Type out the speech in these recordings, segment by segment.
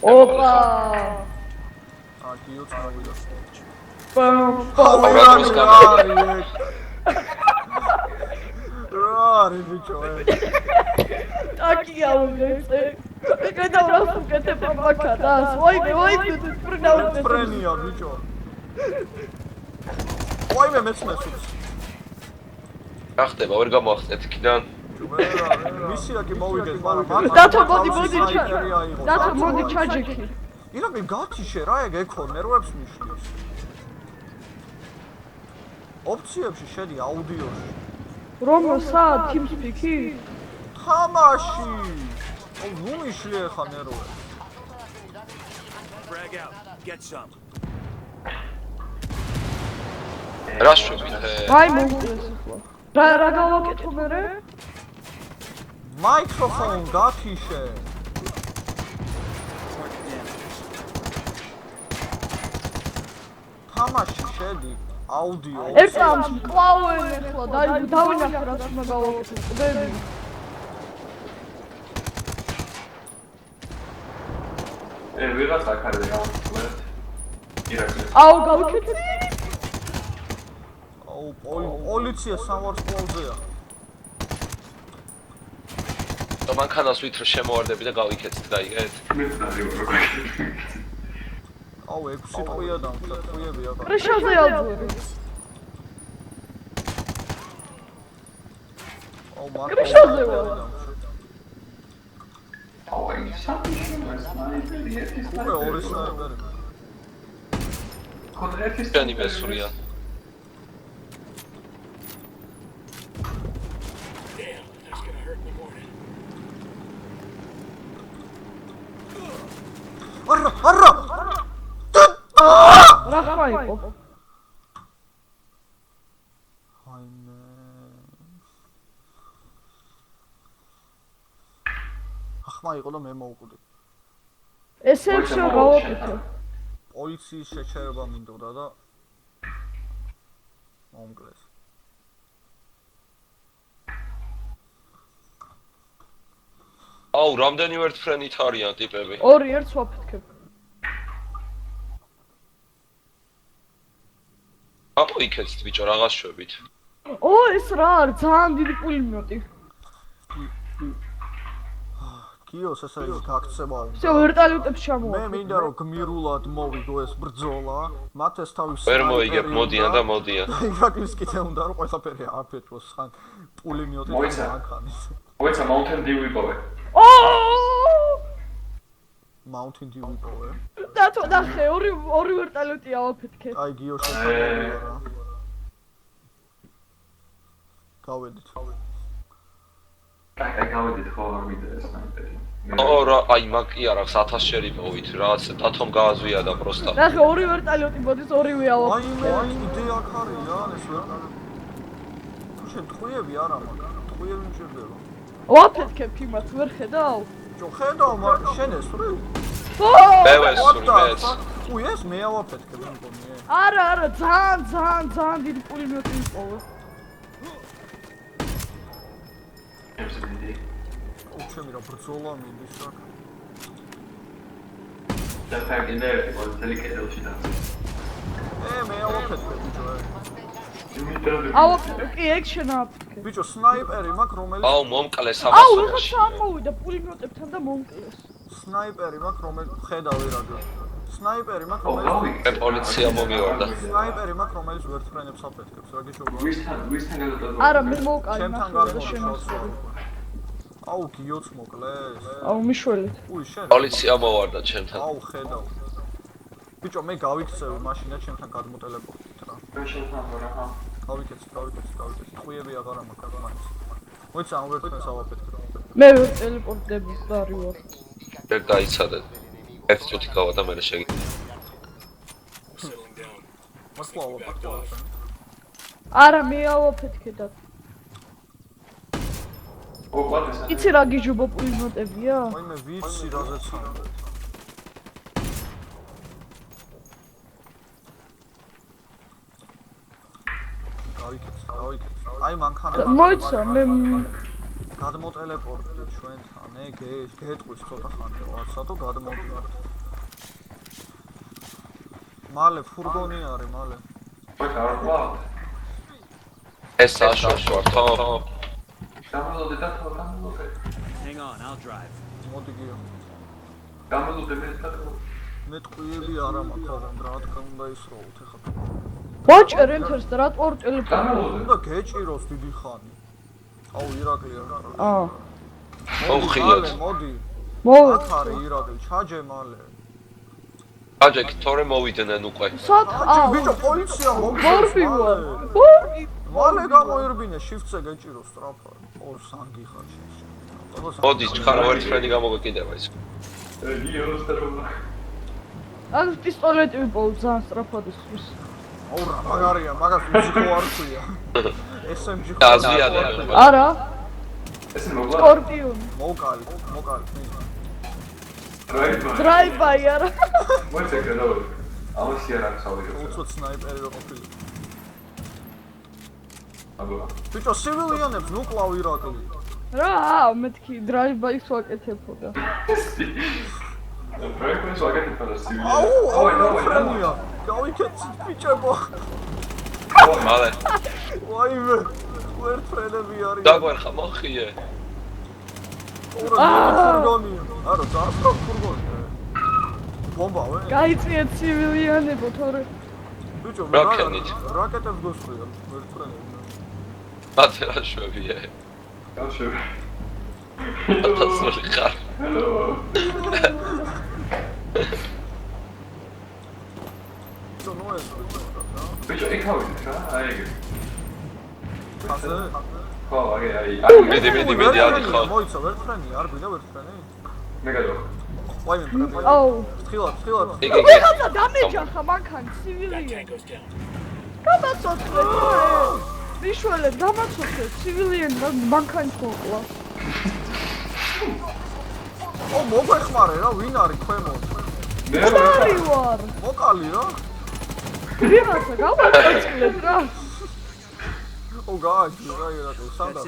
ოპა აკიოც მოვიდა პა რარი ბიჭო აკია უგეცე ეკეთა რას უკეთებ ამაკადას ვაიმე პრინავ ფრენია ბიჭო ვაიმე მეცნეს რა ხდება ვერ გამოახტეთ იქიდან მისია კი მოვიგეთ მაგრამ დათო მოდი ჩაჯექი ირაკი გათიშე რა ეგ ეკო ნერვებს მიშლის ოფციებში შედი აუდიოში რომ სად TeamSpeak-ი თამაში ნუ მიშლი ხა ნერვებს Frag out. Get some. რა შვებით აი მოგდეს ახლა რა გავაკეთო მერე მაიქროფონ გათიშე თამაში შედი აუდიო ეკამს კლავენ ახლა დავინახე რაც უნდა გავაკეთო ყდები ვიღაც აქ არის გავაკეთეთ ირაკლი აუ გავაკეთე აუ პოლიცია სამვარსკვლავზეა მანქანას ვითრო შემოვარდები და გავიქეთით გაიგეთ მე დავიღო აუ 6 ტყვია დამხდა ტყვიები აბა პრეშაზე ალბორი აუ მარტო პრეშაზე ვარ აუ ეს სამი უკვე ორი სნაიპერი კონტრაქტის ჩვენი მესურია არა რა ხმა იყო აიმე ახმა იყო და მე მოვკვდი ესექს რა გავაკეთე პოლიციის შეჩერება მინდოდა და მომკლეს აუ რამდენი ვერთ ფრენით არიან ტიპები ორი ერთს ვაფეთქებ ამოიქეთით ბიჭო რაღაც შვებით ო ეს რა არის ძალიან დიდი პულიმეტი კიოს ესე ის გაქცევა всё ვერტალიტებს მე ჩამოვა მინდა რომ გმირულად მოვიგო ეს ბრძოლა მათ ეს თავის ვერ მოიგებ მოდიან და მოდიან ირაკლის კიდე უნდა რომ ყველაფერი აფეთქოს ხან პულიმეტი მოიცა. მანქანის მოიცა Mountain Dew ვიპოვე ო Mountain Dew ვიპოვე დათო ნახე ორი ვერტალიტი ავაფეთქე აი გიო შეფერდა რა გავედით აი გავედით ხო არ მიდე სნაიპერი ო რა აი მაგ კი არა 1000 შერი მოვით რაღაც დათომ გააზვია და პროსტა ნახე ორი ვერტალიტი მოდის ორივე ავაფეთქე აი იდეა ხარია ეს ვერტალიტი თუ შენ ტყვიები არა მაგ ტყვიები მჭირდება ვაფეთქებ იმათ ვერ ხედავ ჯო ხედავ მაგრამ შენ ეს ვრი მე ვესური მეც უი ეს მე ავაფეთქებ მგონია არა ძალიან დიდი პულიმეტი მიყოლა უჩემი რა ბრძოლა მიდის რა და ფაგინე პოლიცელი კედელში და მე ავაფეთქებ ბიჭო კი ექშენ აფეთქე ბიჭო სნაიპერი მაქვს რომელიც აუ მომკლეს აუ ამასობაში ეხლა ჩამოვიდა პულიმეტებთან და მომკლეს სნაიპერი მაქვს რომელიც ხედავ ირაკლი სნაიპერი მაქვს რომელიც მე პოლიცია მომივარდა სნაიპერი მაქვს რომელიც ვერტფრენებს აფეთქებს რა გიშობა ვისთან გადადო არა მე მოვკალი ჩემთან ნახე და გადმოშორ აუ გიოც მოკლეს აუ მიშველეთ უი შენ პოლიცია მოვარდა ჩემთან აუ ხედავ ბიჭო მე გავიქცევი მაშინა ჩემთან გადმოტელეპორტით რა მე შევთანხმო რა გავიქეცი ტყვიები აღარა მაქვს მაინც მოიცა ამ ვერტფრენს ავაფეთქებ მე ტელეპორტები დარი ვარ ეგ დაიცადეთ ერთ წუთი გავა და მე შეგი მასლა ავაფეთქებ არა მე ავაფეთქე და ო ყვატეს იცი რა გიჟუბო პულიმეტებია აი მე ვიცი რაზეც ამბობ გავიქეცი აი მანქანა მოიცა მე გადმოტელეპორტით ჩვენთან გეტყვის ცოტა ხანია ვარსა თუ გადმოდივართ მალე ფურგონი არის მალე. ბოჭა არ ყვა. ეს საშოშო ვართო. გამოდე და გამოდე. Hang on, I'll drive. მოდი გიო. გამოდე მე და მე ტყუები არა მაქვს ოღონდ რა თქმა უნდა ისროოთ ეხლა. ვაჭერ ენთერს და რა ტყორ ტელეფონი. გამოდე. უნდა გეჭიროს დიდი ხანი. აუ ირაკლი არ. აა. მოხიოთ. მოდი. მოვა. აქ არის ირაკლი, ჩაჯე მალე. აჯეკ თორე მოვიდნენ უკვე. სად ჩაჯე ბიჭო პოლიცია მორბი ვარ. მალე გამოირბინე shift-ზე გეჭირო სტრაფად. ორ სანგი ხარ შეში. მოდი ჩხარა ერთ ფრენდი გამოგეკიდება ის. გიოს ტრომა. ან პისტოლეტი ვიპოვო ძალიან სწრაფად ისხვის. აუ რა მაგარია, მაგას უზიკო არ ქვია. SMG ხო. დაზვიანე. არა, ესე მოგვა. სკორპიონი. მოკალი. დრაივ-ბაი არა. მოიწე გადავა. ამაში არ აქვს ავიღე. უცოდ სნაიპერი რო ყოფილი. აბა. ბიჭო სივილიანებს ნუ კლავ ირაკლი. რა, მეთქი დრაივ-ბაის ვაკეთებოდა. პროექტს ვაკეთებ და სივილი. აუ ფრენია. გავიქეთ ბიჭებო. მალე. ვაიმე. ვერ ფრენები არის. დაგვერხა მოხიე. ფურგონი. არა, დაასხო ფურგონი. ბომბავე. გაიწიეთ ცივილიანებო თორე. ბიჭო, რაკეტით. რაკეტებს გოსწრია, ვერ ფრენები. ათერაშვებია. გავშევი. ათასული ხარ. ბიჭო, ნუ ეს ბიჭო, ეკავით რა? აი ეგ. ასე. ხო, აი. მიდი ადი ხო. მოიცა, ვერ ფრენი, არ გვიდა ვერ ფრენი. მე გადავა. ვაიმე, ფრენი. აუ. თხილად. იგი ვიღაცა დამეჯახა მანქან ცივილიანი. გამაცოცხლე თორე. მიშველეთ გამაცოცხლე ცივილიანი მანქანი ხოყლა. ო, მოგვეხმარე რა, ვინ არის ქვემო? მეარი ვარ. მოკალი რა. ვიღაცა გამაცოცხლე რა. ო, გააჩი რა ირაკლი, სანდა.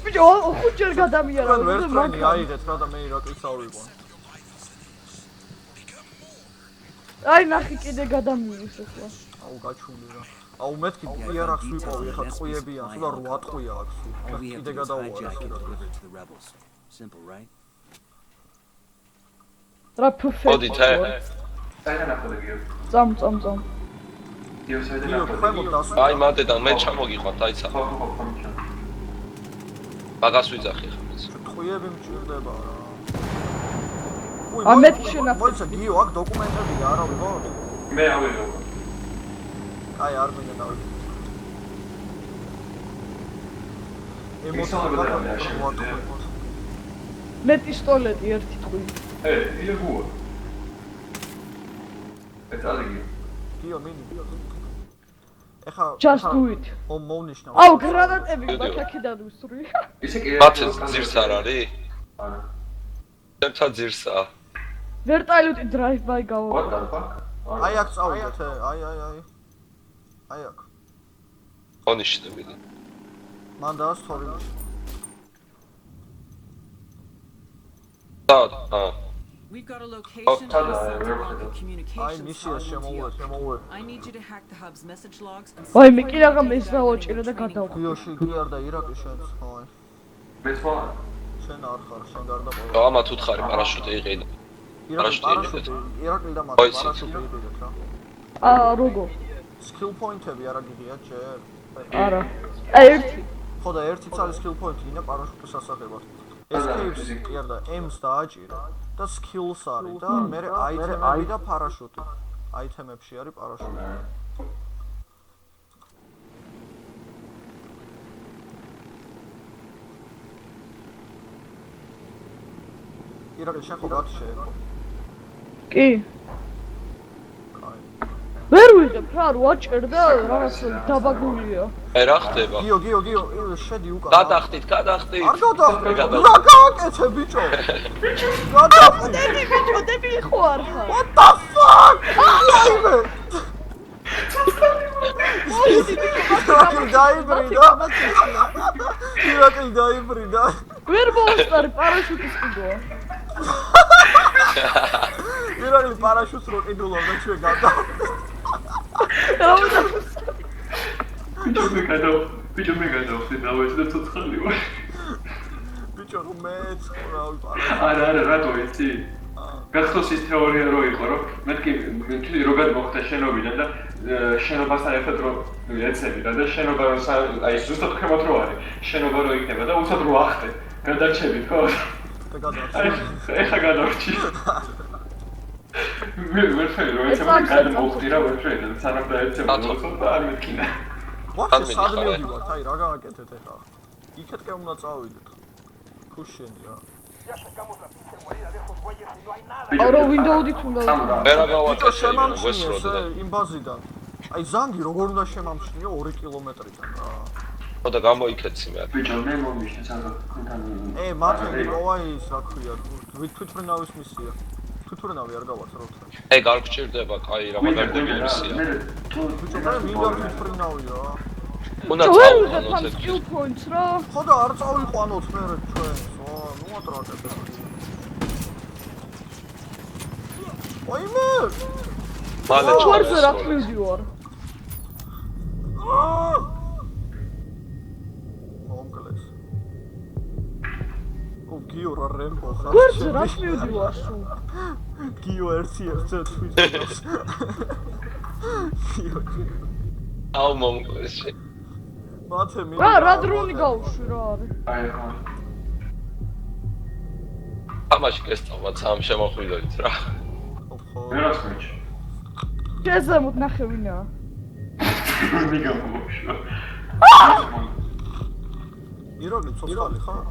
ბიჭო, ხუჯერ გადამიარა თქვენ ვერ ფრენი აიღეთ რა და მე ირაკლის ავიღო. აი ნახე კიდე გადამივის ახლა. აუ გაჩული რა. აუ მეთქი იარახს ვიპოვი ახლა ტყუებიან, სულ 8 ტყვია აქვს. All we have კიდე to do is გადავუარა hijack it and ირაკლი. give it to the rebels. Simple, right? რა ფუფე. მოდი თე. საიდან ახლა გიო. წამ. გიო საიდან იო, ახლა. ქვემო დასვა. აი მანდედან მე ჩამოგიყვანთ აი ცა. ხო, ხომჩა. მაგას ვიძახი ხა. ტყვიები მჭირდება რა. ა მეთქი შენახე. მოიცა გიო, აქ დოკუმენტებია არა ვიღოთ? მე ავიღო. აი არ მინდა დავიდე. მე პისტოლეტი ერთი ტყვი. ήλე გუა. ეტალიგი. გიო მინი. ეხა Just do it. მომნიშნა. აუ გრანატები ბაქაკიდან უსწრი. ისე კი მათ ძირს არ არის? არა. ჩემთა ძირსაა. ვერტალუტი დრაივ-ბაი What გავა. the fuck? აი აქ წავიდეთ, აი. აი აქ. ონიშნები. მან დაასწორი. We've got a location Oh, to the we're- local აი communications მისია tower in შემოუვეთ. Antioch. I need you to hack the hub's message logs and ვაი see მე where კი the რაღა data მეს is დავაჭირე და training გადავ. გიოში გიარ და ირაკლი შენს ხო აი. მე თვა. შენ არ ხარ, შენ გარდა ყველა. რა ამათ უთხარი პარაშუტი იყიდა. ირაკლი და მათ მოიცით. პარაშუტი იყიდეთ რა. აა როგორ? სკილ პოინტები არა გიგიათ ჯერ. არა. აი ერთი. ხო და ერთი წალი სკილ პოინტი ინა პარაშუტის ასაღებად. escapes კი არა aims დააჭირა და skills არის და მე აიტემები და პარაშუტი. აიტემებში არის პარაშუტი. ირაკლი შენ ხო გათშე? კი. ვერ ვიღებ რა ვაჭერ და რაღაც დაბაგულია. აი რა ხდება? გიო, შედი უკან. გადახტით. არ გადახტით. რა გააკეთე ბიჭო? გადახტით. დები ბიჭო, დებილი ხო არ ხარ? What the fuck? აიმე. ირაკლი დაიბრიდა. ვერ მოუსწარი პარაშუტის კიდოა. ირაკლი პარაშუტს რო ყიდულობდა ჩვენ გადა. ბიჭო მე გადავხდი დავეც და ცოცხალი ვარ. ბიჭო რომ მეც რავი პარაშუტი. არა, რატო იცი? გახსოვს ის თეორია რო იყო, რომ მეთქი თვითი რო გადმოხდა შენობიდან და შენობასთან ერთად რო ეცედა და შენობა რო აი ზუსტად ქვემოთ რო არის, შენობა რო იქნება და უცად რო ახტე. გადარჩები თქო? და გადავხდი. ეხა გადავჭი. მე ვერცელი რო ეცემა გადმოხდი რა ვერცელი და სანამ დაეცემა და არ მეთქინა. ვაფშე სად მივდივართ? აი რა გავაკეთეთ ეხლა? იქეთკენ უნდა წავიდეთ. ქუშენი რა. არო ვინდოუდით უნდა მე რა გავაკეთე იმ შემამჩნიეს ვესროდე იმ ბაზიდან. აი ზანგი როგორ უნდა შემამჩნიო 2 კილომეტრიდან რა. და და გამოიქეცი მე ბიჭო მე მომიშნე სანამ ხუნთან მათე მიყოვა ის რა ქვია თვითფრინავის მისია. თვითფრინავი არ გავართ რა თქმა უნდა. გარგჭირდება კაი რა მაგარდები მისია ბიჭო მე მინდა თვითფრინავი რა. უნდა ვერ წავიდეთ ვიღებ ამ skill points რა. ხო და არ წავიყვანოთ მე ჩვენს. ნუ ატრაკეთ. ოიმე! მალე ვარზე რა ჩავეს მივდივარ. მომკლეს. გიო რა რემბო ხარ? ვარზე რა მივდივარ სულ. გიო ერთ-ერთ თვითონს. გიო. აუ მომკლეს მათე მინდა. რა დრონი გავუშვი რა არის. აი ხო ამაში გესწავლათ ამ შემოხვიდებით რა მე რას მეჩი შეზემოთ ნახე ვინაა. მიგამოვშო ირაკლი ცოცხალი ხარ?